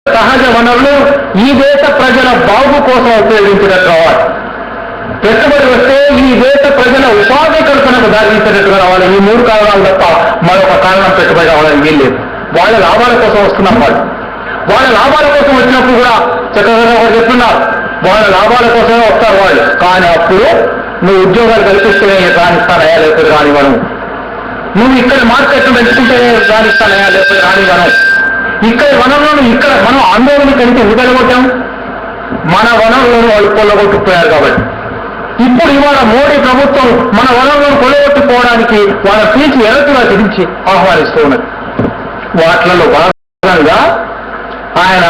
సహజ వనరులు ఈ దేశ ప్రజల బాగు కోసం ఉపయోగించినట్టు రావాలి. పెట్టుబడి వస్తే ఈ దేశ ప్రజల ఉపాధి కల్పనకు దారితీసేటట్టుగా రావాలి. ఈ 3 కారణాలు తప్ప మరొక కారణం పెట్టుబడి రావాలని వీల్లేదు. వాళ్ళ లాభాల కోసం వస్తున్నాం. వాళ్ళ లాభాల కోసం వచ్చినప్పుడు కూడా చక్కగా చెప్తున్నారు, వాళ్ళ లాభాల కోసమే వస్తారు వాళ్ళు. కానీ అప్పుడు నువ్వు ఉద్యోగాలు కల్పిస్తేనే రాణిస్తానయా లేకపోతే రానివ్వను, నువ్వు ఇక్కడ మార్కెట్ పెంచుకుంటే రాణిస్తానయా లేకపోతే రానివ్వను. ఇక్కడ వనరులను ఇక్కడ మనం ఆందోళన కలిగి ఎందుకలగొట్టాం? మన వనరులను వాళ్ళు కొల్లగొట్టుకుపోయారు కాబట్టి. ఇప్పుడు ఇవాళ మోడీ ప్రభుత్వం మన వనరులను కొల్లగొట్టుకోవడానికి వాళ్ళ పీచి ఎరతుగా తిరిగి ఆహ్వానిస్తూ ఉన్నది. వాటిలలో భాగంగా ఆయన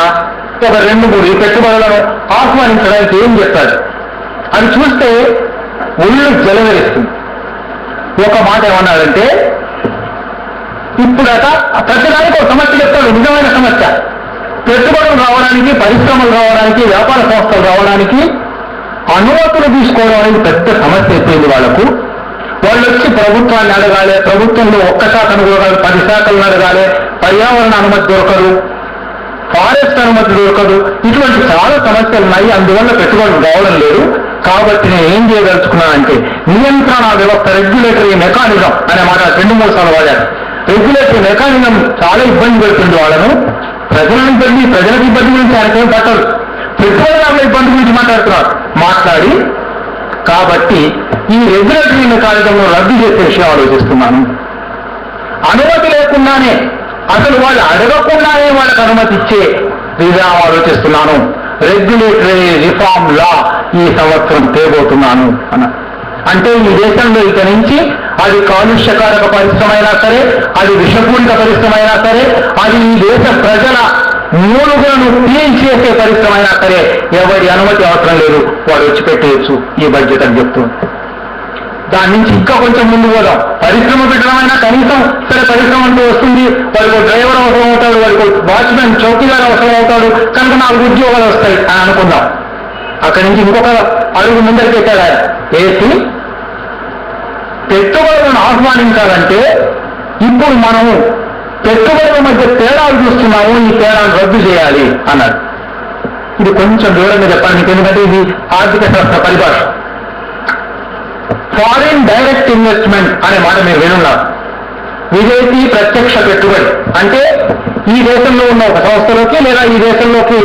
ఒక 2-3 పెట్టుబడులను ఆహ్వానించడానికి ఏం చెప్పాడు అని చూస్తే ఒళ్ళు జలవరిస్తుంది. ఒక మాట ఏమన్నాడంటే, ఇప్పుడట ప్రతిదానికి ఒక సమస్య చెప్తాడు, నిజమైన సమస్య. పెట్టుబడులు రావడానికి, పరిశ్రమలు రావడానికి, వ్యాపార సంస్థలు రావడానికి అనుమతులు తీసుకోవడం అనేది పెద్ద సమస్య అయిపోయింది వాళ్ళకు. వాళ్ళు వచ్చి ప్రభుత్వాన్ని అడగాలి, ప్రభుత్వంలో 1 శాఖను కూడా 10 శాఖలను అడగాలి, పర్యావరణ అనుమతి దొరకదు, ఫారెస్ట్ అనుమతి దొరకదు, ఇటువంటి చాలా సమస్యలు ఉన్నాయి. అందువల్ల పెట్టుబడులు రావడం లేదు. కాబట్టి నేను ఏం చేయదలుచుకున్నానంటే నియంత్రణ వ్యవస్థ, రెగ్యులేటరీ మెకానిజం అనే మాట 2-3 సార్లు వాడాను. రెగ్యులేటరీ మెకానిజం చాలా ఇబ్బంది పెడుతుంది వాళ్ళను. ప్రజలకు ఇబ్బంది గురించి ఆయనకేం పట్టదు, పెట్టుబడిదారుల ఇబ్బంది గురించి మాట్లాడి కాబట్టి ఈ రెగ్యులేటరీ మెకానిజంను రద్దు చేసే విషయం ఆలోచిస్తున్నాను. అనుమతి లేకుండానే, అసలు వాళ్ళు అడగకుండానే వాళ్ళకి అనుమతి ఇచ్చే విధానం ఆలోచిస్తున్నాను. రెగ్యులేటరీ రిఫార్మ్ లా ఈ సంవత్సరం తేబోతున్నాను అన్న. అంటే ఈ దేశంలో ఇక నుంచి అది కాలుష్యకారక పరిశ్రమ అయినా సరే, అది విషపూరిత పరిశ్రమ అయినా సరే, అది ఈ దేశ ప్రజల మూలుగులను తీయించేసే పరిశ్రమ అయినా సరే ఎవరి అనుమతి అవసరం లేదు, వాడు వచ్చి పెట్టేయచ్చు ఈ బడ్జెట్ అని చెప్తుంది. దాని నుంచి ఇంకా కొంచెం ముందు పోదాం. పరిశ్రమ పెట్టడమైనా కనీసం సరే పరిశ్రమ అంటూ వస్తుంది, వాడికి డ్రైవర్ అవసరం అవుతాడు, వాడికి వాచ్మెన్ చౌకీదారు అవసరం అవుతాడు, కనుక 4 ఉద్యోగాలు వస్తాయి అని అనుకుందాం. అక్కడి నుంచి ఇంకొక అడుగు ముందరికి పెట్టాడు ఆయన. వేసి పెట్టుబడులను ఆహ్వానించాలంటే ఇప్పుడు మనము పెట్టుబడుల మధ్య తేడాలు చూస్తున్నాము, ఈ తేడాలు రద్దు చేయాలి అన్నాడు. ఇది కొంచెం దూరంగా చెప్పాలి మీకు, ఎందుకంటే ఇది ఆర్థిక శాస్త్ర పరిభాష. ఫారిన్ డైరెక్ట్ ఇన్వెస్ట్మెంట్ అనే మాట మీరు వినున్నారు. విదేశీ ప్రత్యక్ష పెట్టుబడి అంటే ఈ దేశంలో ఉన్న ఒక సంస్థలోకి లేదా ఈ దేశంలోకి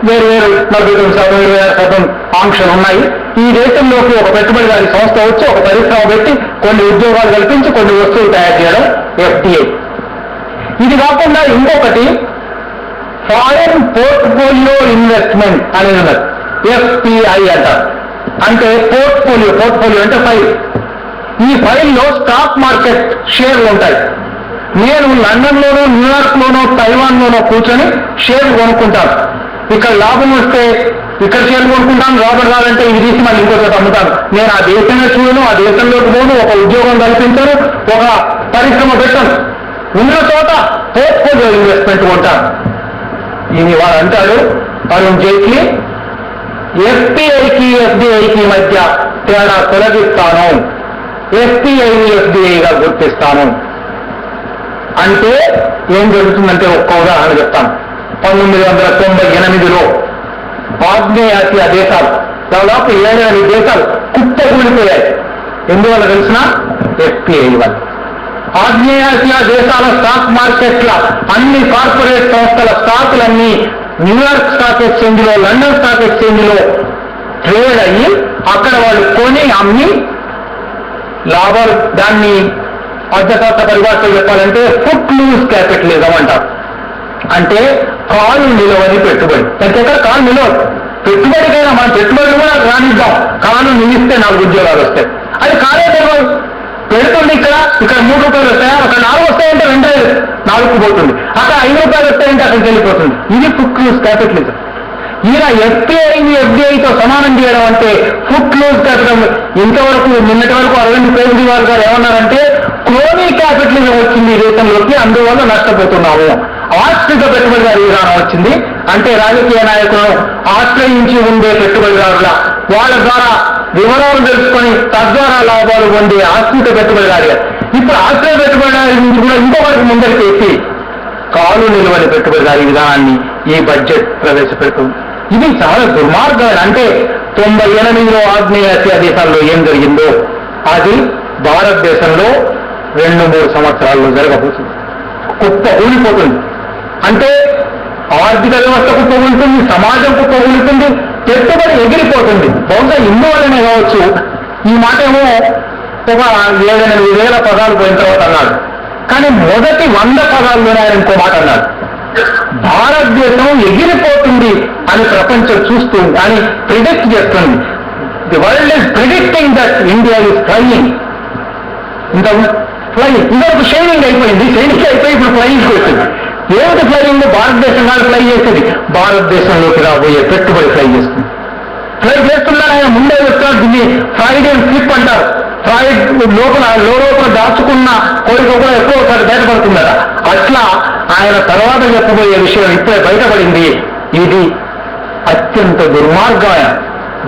వేరు 49% ఆంక్షలు ఉన్నాయి. ఈ దేశంలోకి ఒక పెట్టుబడిదారి సంస్థ వచ్చి ఒక పరిశ్రమ పెట్టి కొన్ని ఉద్యోగాలు కల్పించి కొన్ని వస్తువులు తయారు చేయడం FDI. ఇది కాకుండా ఇంకొకటి ఫారిన్ పోర్ట్ఫోలియో ఇన్వెస్ట్మెంట్ అనేది ఉన్నది, FPI అంటారు. అంటే పోర్ట్ఫోలియో అంటే ఫైల్. ఈ ఫైల్లో స్టాక్ మార్కెట్ షేర్లు ఉంటాయి. నేను లండన్లోనో, న్యూయార్క్లోనో, తైవాన్లోనో కూర్చొని షేర్లు కొనుక్కుంటాను. ఇక్కడ లాభం వస్తే ఇక్కడ షేర్లు కొనుక్కుంటాను, లాభం రాదంటే ఇది తీసి మళ్ళీ ఇంకో చోట అమ్ముతాను. నేను ఆ దేశంలో చూడను, ఆ దేశంలోకి పోను, ఒక ఉద్యోగం కల్పించను, ఒక పరిశ్రమ పెట్టను, ఉన్న చోట పోర్ట్ఫోలియో ఇన్వెస్ట్మెంట్ కొంటాను. ఇది వాడు అంటాడు అరుణ్ జైట్లీ, FPIకి FDIకి మధ్య తేడా తొలగిస్తాను, FPIని FDIగా గుర్తిస్తాను. అంటే ఏం జరుగుతుందంటే ఒక్క ఉదాహరణ చెప్తాను. 1998లో ఆగ్నేయాసియా దేశాలు దాదాపు 7 దేశాలు కుప్పకూలిపోయాయి. ఎందువల్ల తెలిసిన? FPI వల్ల. ఆగ్నేయాసియా దేశాల స్టాక్ మార్కెట్ల అన్ని కార్పొరేట్ సంస్థల స్టాకులన్నీ న్యూయార్క్ స్టాక్ ఎక్స్చేంజ్లో, లండన్ స్టాక్ ఎక్స్చేంజ్లో ట్రేడ్ అయ్యి అక్కడ వాళ్ళు కొని అమ్మి లాభాలు, దాన్ని అర్థశాస్త్ర పరిభాషలో చెప్పాలంటే ఫుట్ లూజ్ క్యాపిటలిజం అంటారు. అంటే కాలు నిలవని పెట్టుబడి. ప్రతి కాలు నిలవదు. పెట్టుబడికైనా మన పెట్టుబడులు కూడా రానిద్దాం, కాలు నిలిస్తే 4 ఉద్యోగాలు వస్తాయి. అది కాలే తెలియదు. పెడుతుంది ఇక్కడ 3 రూపాయలు వస్తాయా, అక్కడ 4 వస్తాయంటే వెంటనే 4కు పోతుంది, అక్కడ 5 రూపాయలు వస్తాయంటే అక్కడికి వెళ్ళిపోతుంది. ఇది ఫుట్ లూజ్ క్యాపిటలిజం. ఈయన FPIని FDIతో సమానం చేయడం అంటే ఫుట్ లూజ్ క్యాపిటల్. ఇంతవరకు నిన్నటి వరకు అరవింద్ కేజ్రీవాల్ గారు ఏమన్నారంటే క్రోనీ క్యాపిటలిజం వచ్చింది ఈ దేశంలోకి, అందువల్ల నష్టపోతున్నాము. ఆశ్రిత పెట్టుబడిదారు విధానం వచ్చింది. అంటే రాజకీయ నాయకులను ఆశ్రయించి ఉండే పెట్టుబడిదారుల వాళ్ళ ద్వారా వివరాలు తెలుసుకొని తద్వారా లాభాలు పొందే ఆశ్రిత పెట్టుబడిదారు. ఇప్పుడు ఆశ్రయ పెట్టుబడిదారు నుంచి కూడా ఇంకొకరికి ముందరికి ఎత్తి కాలు నిలువని పెట్టుబడిదారీ విధానాన్ని ఈ బడ్జెట్ ప్రవేశపెడుతుంది. ఇది చాలా దుర్మార్గం. అంటే 98లో ఆగ్నేయాసియా దేశాల్లో ఏం జరిగిందో అది భారతదేశంలో 2-3 సంవత్సరాల్లో జరగబోతుంది. కుప్ప ఊడిపోతుంది. అంటే ఆర్థిక వ్యవస్థ కుప్పగూలుతుంది, సమాజం కుప్పగూలుతుంది, పెట్టుబడి ఎగిరిపోతుంది. బహుశా ఇందువల్లనే కావచ్చు ఈ మాట ఏమో ఒక 7-8 పదాలు పోయిన తర్వాత అన్నాడు. కానీ మొదటి 100 పదాల్లోనే ఆయన ఇంకో మాట అన్నాడు. భారతదేశం ఎగిరిపోతుంది అని ప్రపంచం చూస్తుంది అని ప్రిడిక్ట్ చేస్తుంది. The world is predicting that India is flying. ఇంత ఫ్లయింగ్ ఇంకొక షైనింగ్ అయిపోయింది. షైనింగ్ అయిపోయి ఇప్పుడు ఫ్లయింగ్కి వచ్చింది. ఏమిటి ఫ్లయింగ్? భారతదేశం కాదు ఫ్లై చేసేది, భారతదేశంలోకి రాబోయే పెట్టుబడి ఫ్లై చేస్తుంది. ఫ్లై చేస్తున్నారని ఆయన ముందే చెప్తారు. దీన్ని ఫ్రాయిడియన్ స్లిప్ అంటారు. ఫ్రాయిడ్ లోపల దాచుకున్న కోరిక కూడా ఎక్కువసారి బయటపడుతుందా. అట్లా ఆయన తర్వాత చెప్పబోయే విషయం ఇప్పుడే బయటపడింది. ఇది అత్యంత దుర్మార్గమైన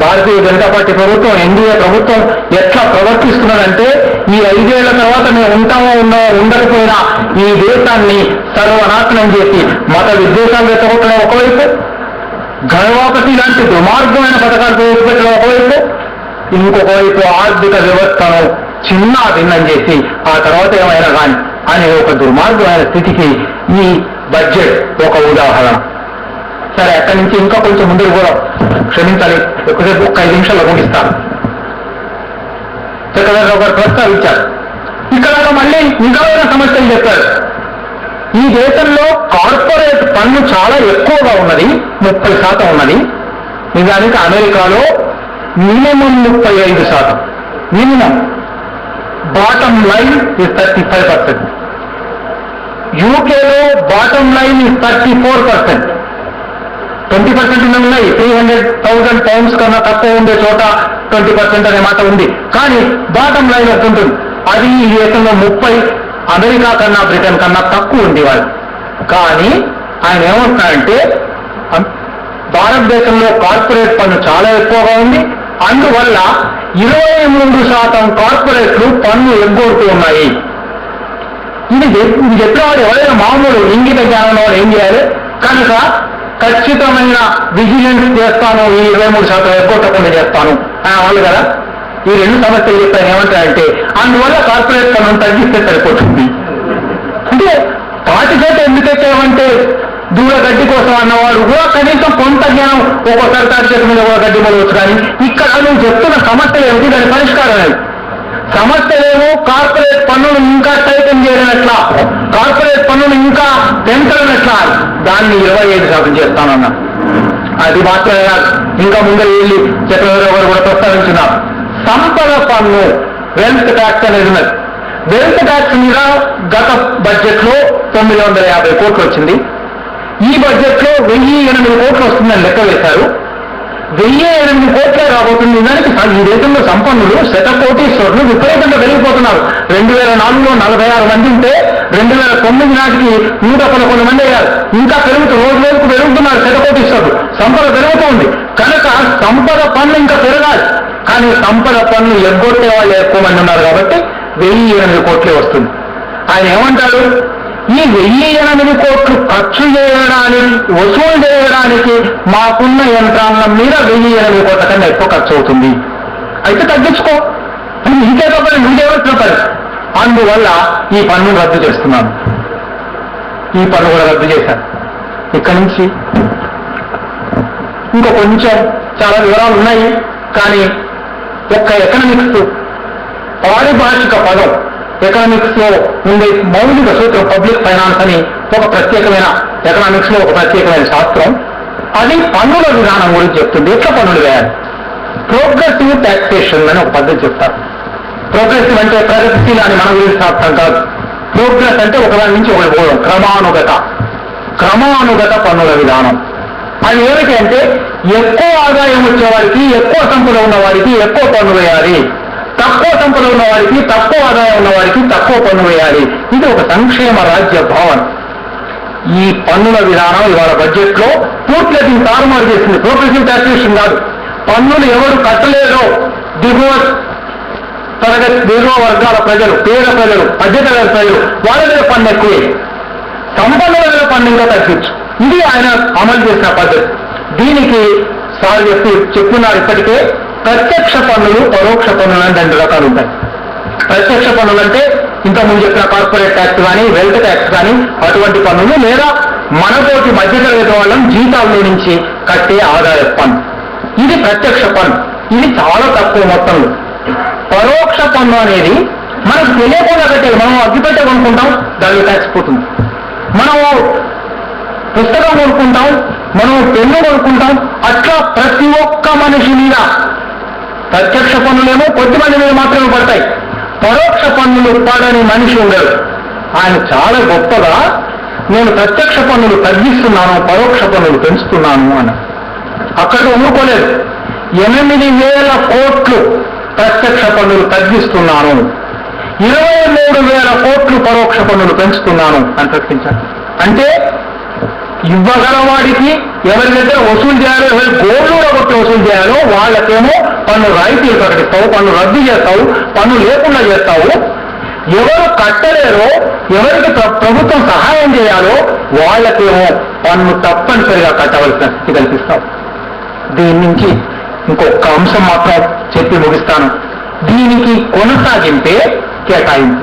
భారతీయ జనతా పార్టీ ప్రభుత్వం, ఎన్డీఏ ప్రభుత్వం ఎట్లా ప్రవర్తిస్తున్నదంటే ఈ 5 ఏళ్ల తర్వాత మేము ఉంటామో ఉండకపోయినా ఈ దేశాన్ని సర్వనాశనం చేసి మత విద్వేషాలు రెచ్చగొట్టడం ఒకవైపు, ఘనవాపసి లాంటి దుర్మార్గమైన పథకాలు ప్రవేశపెట్టడం ఒకవైపు, ఇంకొక వైపు ఆర్థిక వ్యవస్థను చిన్న భిన్నం చేసి ఆ తర్వాత ఏమైనా కానీ అనే ఒక దుర్మార్గమైన స్థితికి ఈ బడ్జెట్ ఒక ఉదాహరణ. సరే, అక్కడి నుంచి ఇంకా కొంచెం ముందుకు కూడా క్షమించాలి, ఎక్కువసేపు 5 నిమిషాల్లో ముగిస్తాను. చక్రవర్తి గారు ప్రస్తావించారు. ఇక్కడ మళ్ళీ ఇంకా సమస్యలు చెప్పారు. ఈ దేశంలో కార్పొరేట్ పన్ను చాలా ఎక్కువగా ఉన్నది, 30% ఉన్నది. నిజానికి అమెరికాలో minimum 35%. Minimum. Bottom line is 35%. యూకేలో బాటమ్ లైన్ ఇస్ 34%. 20% ఉన్నాయి. 300,000 పౌండ్స్ కన్నా తక్కువ ఉండే చోట 20% అనే మాట ఉంది. కానీ బాటమ్ లైన్ ఉంటుంది. అది ఈ దేశంలో 30, అమెరికా కన్నా బ్రిటన్ కన్నా తక్కువ ఉంది వాళ్ళు. కానీ ఆయన ఏమంటున్నారంటే భారతదేశంలో కార్పొరేట్ పన్ను చాలా ఎక్కువగా ఉంది, అందువల్ల 23% కార్పొరేట్లు పన్ను ఎగ్గొడుతూ ఉన్నాయి. ఇది చెప్పినవాడు ఎవరైనా మామూలు ఇంగిత జ్ఞానం వాడు ఏం చేయాలి? కనుక ఖచ్చితమైన విజిలెన్స్ చేస్తాను, ఈ 23% ఎగ్గొట్టకుండా చేస్తాను అని వాళ్ళు కదా. ఈ 2 సమస్యలు చెప్పాను. ఏమంటారంటే అందువల్ల కార్పొరేట్ పన్ను తగ్గిస్తే సరిపోతుంది. అంటే పాటి చేత ఎందుకు ఎక్కామంటే దూరగడ్డి కోసం అన్నవాడు కూడా కనీసం కొంత జ్ఞానం ఒక్కోసారి తాటి చేతి మీద కూడా గడ్డి మొదలవచ్చు. కానీ ఇక్కడ నువ్వు చెప్తున్న సమస్యలు ఏమిటి? దాని పరిష్కారం అది. సమస్యలేమో కార్పొరేట్ పన్నును ఇంకా టైటన్ చేయనట్లా, కార్పొరేట్ పన్నును ఇంకా పెంచడనట్లా, దాన్ని 25% చేస్తానన్నా. అది మాత్రమే కాదు, ఇంకా ముందర వెళ్ళి చక్రవర్తి గారు కూడా ప్రస్తావించున్నారు. సంపద పన్ను, వెల్త్ ట్యాక్స్ అనేది ఉన్నది. వెల్త్ ట్యాక్స్ మీద గత బడ్జెట్ లో 950 కోట్లు వచ్చింది. ఈ బడ్జెట్ లో 1008 కోట్లు వస్తుందని లెక్క వేశారు. 1008 కోట్లే రాబోతుంది. దానికి ఈ దేశంలో సంపన్నులు శతకోటీశ్వరులు విపరీతంగా పెరిగిపోతున్నారు. 2004లో 46 మంది ఉంటే 2009 నాటికి 111 మంది అయ్యారు. ఇంకా రోజు రోజుకు పెరుగుతున్నారు శతకోటీశ్వరులు. సంపద పెరుగుతుంది కనుక సంపద పన్ను ఇంకా పెరగాలి. కానీ సంపద పన్ను ఎగ్గొట్టే వాళ్ళు ఎక్కువ మంది ఉన్నారు కాబట్టి 1008 కోట్లే వస్తుంది. ఆయన ఏమంటాడు? ఈ 1008 కోట్లు ఖర్చు చేయడానికి, వసూలు చేయడానికి మాకున్న యంత్రాంగం మీద 1008 కోట్ల కన్నా ఎక్కువ ఖర్చు అవుతుంది. అయితే తగ్గించుకో, ఇంకే తప్పని నువ్వేవచ్చిన పని. అందువల్ల ఈ పన్ను రద్దు చేస్తున్నాను. ఈ పన్ను కూడా రద్దు చేశాను. ఇక్కడి నుంచి ఇంకా కొంచెం చాలా వివరాలు ఉన్నాయి. కానీ ఒక్క ఎకనామిక్స్ పారిభాషిక పదం, ఎకనామిక్స్ లో ఉండే మౌలిక సూత్రం పబ్లిక్ ఫైనాన్స్ అని ఒక ప్రత్యేకమైన ఎకనామిక్స్ లో ఒక ప్రత్యేకమైన శాస్త్రం, అది పన్నుల విధానం గురించి చెప్తుంది. ఎట్లా పన్నులు వేయాలి? ప్రోగ్రెసివ్ టాక్సేషన్ అని ఒక పద్ధతి చెప్తారు. ప్రోగ్రెసివ్ అంటే ప్రగతిశీల అని మన గురించి శాస్త్రం కాదు. ప్రోగ్రెస్ అంటే ఒకదాని నుంచి ఒకటి పోవడం, క్రమానుగత పన్నుల విధానం. అది ఏమిటి అంటే ఎక్కువ ఆదాయం వచ్చేవారికి, ఎక్కువ సంపద ఉన్న వారికి ఎక్కువ పన్ను వేయాలి, తక్కువ సంపద ఉన్న వారికి, తక్కువ ఆదాయం ఉన్న వారికి తక్కువ పన్ను వేయాలి. ఇది ఒక సంక్షేమ రాజ్య భావన. ఈ పన్నుల విధానం ఇవాళ బడ్జెట్ లో పూర్తిగా దీన్ని తారుమారు చేసింది. ప్రోగ్రెసివ్ టాక్సేషన్ కాదు. పన్నులు ఎవరు కట్టలేదో దిగువ వర్గాల ప్రజలు, పేద ప్రజలు, మధ్యతరగతి ప్రజలు, వాళ్ళ మీద పన్ను ఎక్కువే. సంపన్నుల పన్ను ఇంకా తగ్గించు. ఇది ఆయన అమలు చేసిన పద్ధతి. దీనికి సార్ చెప్తున్నారు ఇప్పటికే. ప్రత్యక్ష పన్నులు, పరోక్ష పన్నులు అని 2 రకాలు ఉంటాయి. ప్రత్యక్ష పన్నులు అంటే ఇంతకుముందు చెప్పిన కార్పొరేట్ ట్యాక్స్ కానీ, వెల్త్ ట్యాక్స్ కానీ అటువంటి పన్నులు, లేదా మనతోటి మధ్యతరగతి వాళ్ళం జీతాల్లో నుంచి కట్టే ఆదాయ పన్ను. ఇది ప్రత్యక్ష పన్ను. ఇది చాలా తక్కువ మొత్తంలో. పరోక్ష పన్ను అనేది మనకు తెలియకుండా కట్టేది. మనం అగ్గిపెట్టె కొనుక్కుంటాం, దానికి ట్యాక్స్ పోతుంది. మనము పుస్తకం కొనుక్కుంటాం, మనం పెన్ను కొనుక్కుంటాం. అట్లా ప్రతి ఒక్క మనిషి మీద ప్రత్యక్ష పన్నులేమో కొద్దిమంది మీద మాత్రమే పడతాయి. పరోక్ష పన్నులు పడని మనిషి ఉండడు. ఆయన చాలా గొప్పగా నేను ప్రత్యక్ష పన్నులు తగ్గిస్తున్నాను, పరోక్ష పన్నులు పెంచుతున్నాను అని అక్కడ ఊరుకోలేదు. 8,000 కోట్లు ప్రత్యక్ష పన్నులు తగ్గిస్తున్నాను, 23,000 కోట్లు పరోక్ష పన్నులు పెంచుతున్నాను అని ప్రకటించాను. అంటే ఇవ్వగలవాడికి ఎవరి దగ్గర వసూలు చేయాలో, ఎవరి గోళ్ళూడ కొట్టి వసూలు చేయాలో వాళ్ళకేమో పన్ను రాయితీలు ప్రకటిస్తావు, పన్ను రద్దు చేస్తావు, పన్ను లేకుండా చేస్తావు. ఎవరు కట్టలేరో, ఎవరికి ప్రభుత్వం సహాయం చేయాలో వాళ్ళకేమో పన్ను తప్పనిసరిగా కట్టవలసిన స్థితి కల్పిస్తావు. దీని నుంచి ఇంకొక అంశం మాత్రం చెప్పి ముగిస్తాను. దీనికి కొనసాగింపే కేటాయింపు.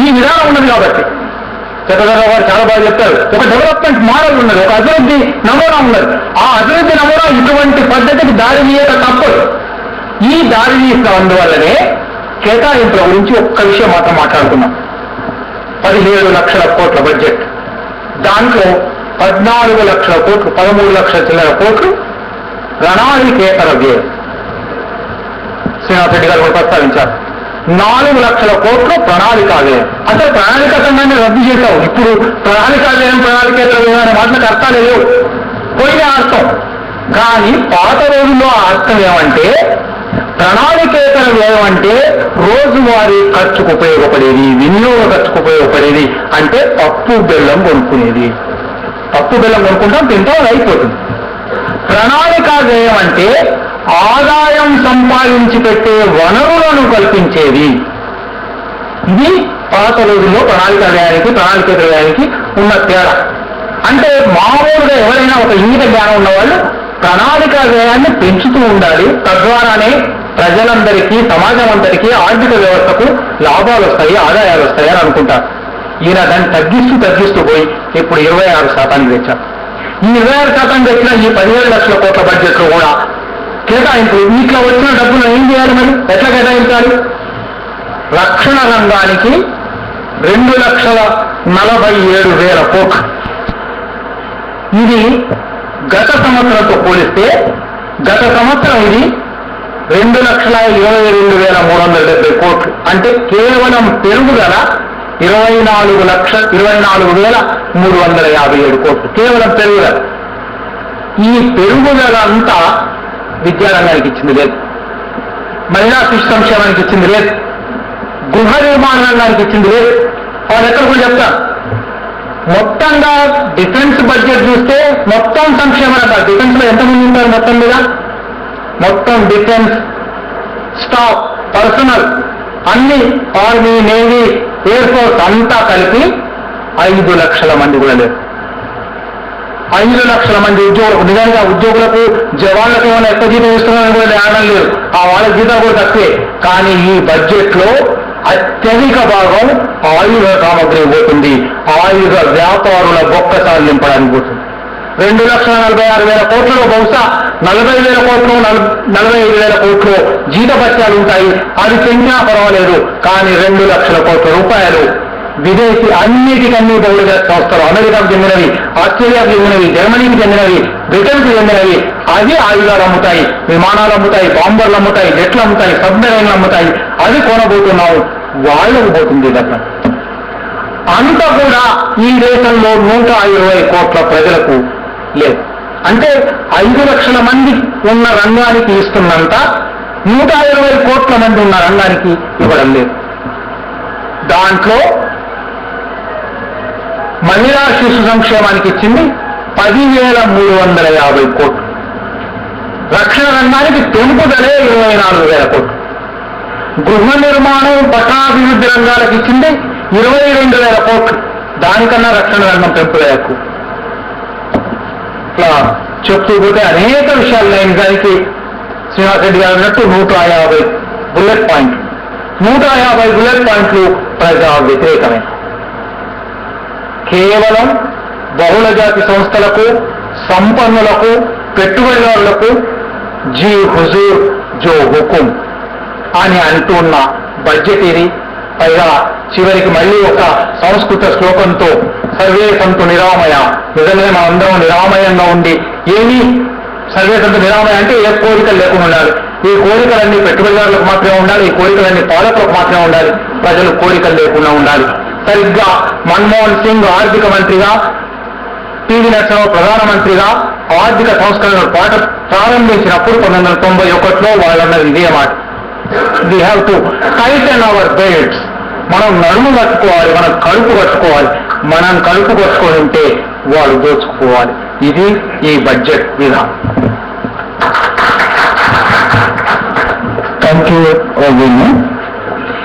ఈ విధానం ఉన్నది కాబట్టి చంద్రబాబు గారు చాలా బాగా చెప్తారు. ఒక డెవలప్మెంట్ మోడల్ ఉన్నది, ఒక అభివృద్ధి నమూనా ఉన్నది. ఆ అభివృద్ధి నమూనా ఇటువంటి పద్ధతికి దారి తీయక తప్పదు. ఈ దారి తీసినందువల్లనే కేటాయింపుల గురించి ఒక్క విషయం మాత్రం మాట్లాడుతున్నాం. 17 లక్షల కోట్ల బడ్జెట్, దాంట్లో 14 లక్షల కోట్లు, 13 లక్షల చిల్లర కోట్లు ప్రణాళికేతర వ్యయం. శ్రీనాథ్ రెడ్డి గారు కూడా ప్రస్తావించారు. 4 లక్షల కోట్లు ప్రణాళికా వ్యయం. అసలు ప్రణాళిక సంఘాన్ని రద్దు చేశావు. ఇప్పుడు ప్రణాళికా వ్యయం, ప్రణాళికేతర వ్యయం అనే మాటలకు అర్థాలు లేవు, పోయిన అర్థం. కానీ పాత రోజుల్లో ఆ అర్థం ఏమంటే, ప్రణాళికేతర వ్యయం అంటే రోజువారీ ఖర్చుకు ఉపయోగపడేది, వినియోగ ఖర్చుకు ఉపయోగపడేది. అంటే పప్పు బెల్లం కొనుక్కునేది. పప్పు బెల్లం కొనుక్కుంటాం, తింటాం, అయిపోతుంది. ప్రణాళికా వ్యయం అంటే ఆదాయం సంపాదించి పెట్టే వనరులను కల్పించేది. ఇది పాత రోజుల్లో ప్రణాళికా వ్యయానికి, ప్రణాళికేతర వ్యయానికి ఉన్న తేడా. అంటే మామూలుగా ఎవరైనా ఒక ఇంగిత జ్ఞానం ఉన్నవాళ్ళు ప్రణాళికా వ్యయాన్ని పెంచుతూ ఉండాలి. తద్వారానే ప్రజలందరికీ, సమాజం అంతటికీ, ఆర్థిక వ్యవస్థకు లాభాలు వస్తాయి, ఆదాయాలు వస్తాయి అని అనుకుంటారు. ఈయన దాన్ని తగ్గిస్తూ పోయి ఇప్పుడు 26% తెచ్చారు. ఈ 26% తెచ్చిన ఈ 17 లక్షల కోట్ల బడ్జెట్లో కూడా కేటాయింపు. ఇట్లా వచ్చిన డబ్బులు ఏం చేయాలి, మరి ఎట్లా కేటాయించాలి? రక్షణ రంగానికి 2,47,000 కోట్లు. ఇది గత సంవత్సరంతో పోలిస్తే గత సంవత్సరం ఇది 2,22,370 కోట్లు. అంటే కేవలం పెరుగుదల 24,24,357 కోట్లు. కేవలం పెరుగుదల. ఈ పెరుగుదల అంతా విద్యారంగానికి ఇచ్చింది లేదు, మహిళా శిశు సంక్షేమానికి ఇచ్చింది లేదు, గృహ నిర్మాణ రంగానికి ఇచ్చింది లేదు. వాళ్ళు ఎక్కడ కూడా చెప్తారు. మొత్తంగా డిఫెన్స్ బడ్జెట్ చూస్తే మొత్తం సంక్షేమ రంగాలు, డిఫెన్స్ లో ఎంతమంది ఉంటారు మొత్తం మీద? మొత్తం డిఫెన్స్ స్టాఫ్, పర్సనల్ అన్ని, ఆర్మీ, నేవీ, ఎయిర్ ఫోర్స్ అంతా కలిపి 5 లక్షల మంది కూడా లేరు. 5 లక్షల మంది ఉద్యోగులకు, నిజంగా ఉద్యోగులకు, జవాన్లకు ఏమైనా ఎక్కువ జీతం ఇస్తున్నారని కూడా లేడం లేదు. ఆ వాళ్ళ జీతం కూడా తక్కువే. కానీ ఈ బడ్జెట్ లో అత్యధిక భాగం ఆయుధ సామగ్రి పోతుంది, ఆయుధ వ్యాపారుల బొక్కసాలు నింపడానికి పోతుంది. 2,46,000 కోట్లలో బహుశా 40,000 కోట్లు, 45,000 కోట్లు జీతభత్యాలు ఉంటాయి. అది పెంచినా పర్వాలేదు. కానీ 2 లక్షల కోట్ల రూపాయలు విదేశీ అన్నిటికన్నీ బహుళ సంస్థలు, అమెరికాకు చెందినవి, ఆస్ట్రేలియాకు చెందినవి, జర్మనీకి చెందినవి, బ్రిటన్కు చెందినవి, అది ఆయుధాలు అమ్ముతాయి, విమానాలు అమ్ముతాయి, బాంబర్లు అమ్ముతాయి, జెట్లు అమ్ముతాయి, సబ్మెరైన్లు అమ్ముతాయి. అది కొనబోతున్నావు, వాళ్ళకు పోతుంది డబ్బు. అంతా కూడా ఈ దేశంలో 120 కోట్ల ప్రజలకు లేదు. అంటే 5 లక్షల మంది ఉన్న రంగానికి ఇస్తున్నంత 120 కోట్ల మంది ఉన్న రంగానికి ఇవ్వడం లేదు. దాంట్లో మహిళా శిశు సంక్షేమానికి ఇచ్చింది 10,350 కోట్లు. రక్షణ రంగానికి పెంపుదలే 24,000 కోట్లు. గృహ నిర్మాణం, పట్టణాభివృద్ధి రంగాలకు ఇచ్చింది 22,000 కోట్లు. దానికన్నా రక్షణ రంగం పెంపుదల ఎక్కువ. ఇట్లా చెప్తూ పోతే అనేక విషయాలు ఉన్నాయి. నిజానికి శ్రీనివాస్ రెడ్డి గారు అన్నట్టు 150 బుల్లెట్ పాయింట్లు, 150 బుల్లెట్ పాయింట్లు ప్రజా వ్యతిరేకమే. కేవలం బహుళజాతి సంస్థలకు, సంపన్నులకు, పెట్టుబడిదారులకు జీ హుజూర్ జో హుకుం అని అంటున్న బడ్జెట్ ఇది. పైగా చివరికి మళ్ళీ ఒక సంస్కృత శ్లోకంతో సర్వే సంతు నిరామయ, నిజంగా మనందరం నిరామయంగా ఉండి, ఏమీ సర్వే సంతు నిరామయ అంటే ఏ కోరికలు లేకుండా ఉండాలి. ఈ కోరికలన్నీ పెట్టుబడిదారులకు మాత్రమే ఉండాలి, ఈ కోరికలన్నీ పాలకులకు మాత్రమే ఉండాలి, ప్రజలు కోరికలు లేకుండా ఉండాలి. సరిగ్గా మన్మోహన్ సింగ్ ఆర్థిక మంత్రిగా, పివి నరసింహరావు ప్రధానమంత్రిగా ఆర్థిక సంస్కరణలు ప్రారంభించినప్పుడు 1991లో వాళ్ళన్నది ఇదే మాట, we have to tighten our belts. మనం నడుము కట్టుకోవాలి, మనం కడుపు కట్టుకోవాలి. మనం కడుపు కట్టుకొని ఉంటే వాళ్ళు దోచుకుపోవాలి. ఇది ఈ బడ్జెట్ విధానం. Thank you.